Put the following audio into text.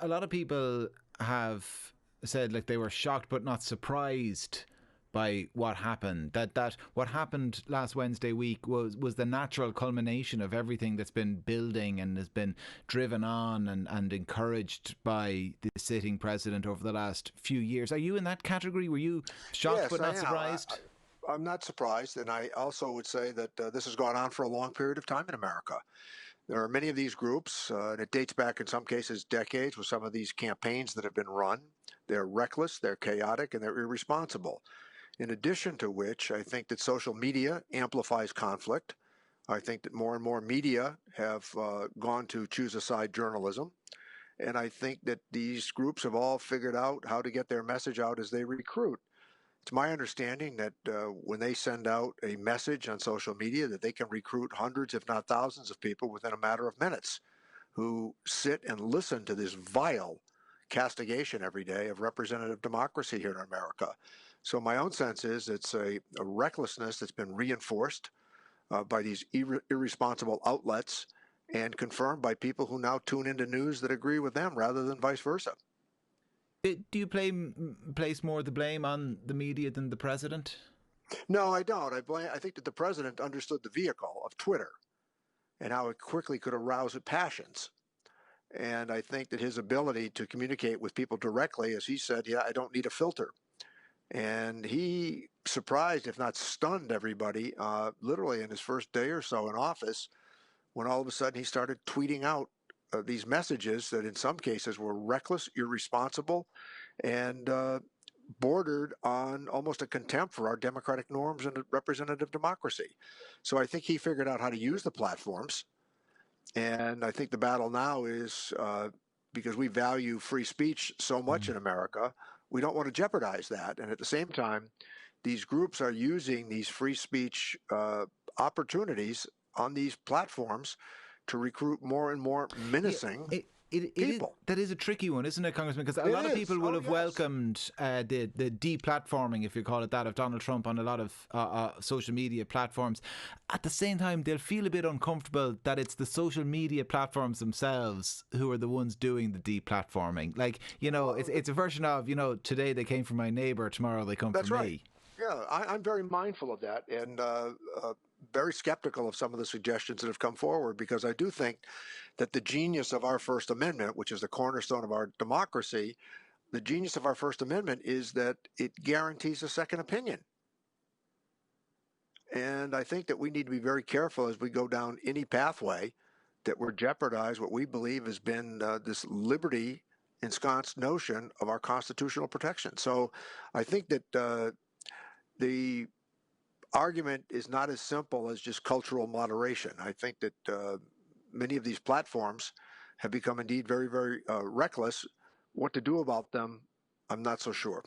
a lot of people have said like they were shocked but not surprised by what happened. That what happened last Wednesday week was the natural culmination of everything that's been building and has been driven on and encouraged by the sitting president over the last few years. Are you in that category? Were you shocked Yes, but I not am. surprised? I'm not surprised, and I also would say that this has gone on for a long period of time in America. There are many of these groups, and it dates back in some cases decades with some of these campaigns that have been run. They're reckless, they're chaotic, and they're irresponsible. In addition to which, I think that social media amplifies conflict. I think that more and more media have gone to choose a side journalism. And I think that these groups have all figured out how to get their message out as they recruit. It's my understanding that when they send out a message on social media, that they can recruit hundreds, if not thousands, of people within a matter of minutes who sit and listen to this vile castigation every day of representative democracy here in America. So my own sense is it's a recklessness that's been reinforced by these irresponsible outlets and confirmed by people who now tune into news that agree with them rather than vice versa. Do you place more of the blame on the media than the president? No, I don't. I think that the president understood the vehicle of Twitter and how it quickly could arouse passions. And I think that his ability to communicate with people directly, as he said, yeah, I don't need a filter. And he surprised, if not stunned, everybody literally in his first day or so in office when all of a sudden he started tweeting out these messages that in some cases were reckless, irresponsible, and bordered on almost a contempt for our democratic norms and representative democracy. So I think he figured out how to use the platforms. And I think the battle now is because we value free speech so much in America, we don't want to jeopardize that. And at the same time, these groups are using these free speech opportunities on these platforms to recruit more and more Yeah, menacing it is people. that is a tricky one, isn't it, Congressman? Because a It lot of is. people will Oh, have yes. welcomed the deplatforming, if you call it that, of Donald Trump on a lot of social media platforms. At the same time, they'll feel a bit uncomfortable that it's the social media platforms themselves who are the ones doing the deplatforming. Like, Well, it's a version of, today they came from my neighbour, tomorrow they come from that's right. me. Yeah, I'm very mindful of that and very skeptical of some of the suggestions that have come forward because I do think that the genius of our First Amendment, which is the cornerstone of our democracy, the genius of our First Amendment is that it guarantees a second opinion. And I think that we need to be very careful as we go down any pathway that we're jeopardize what we believe has been this liberty ensconced notion of our constitutional protection. So I think that the argument is not as simple as just cultural moderation. I think that many of these platforms have become indeed very, very reckless. What to do about them, I'm not so sure.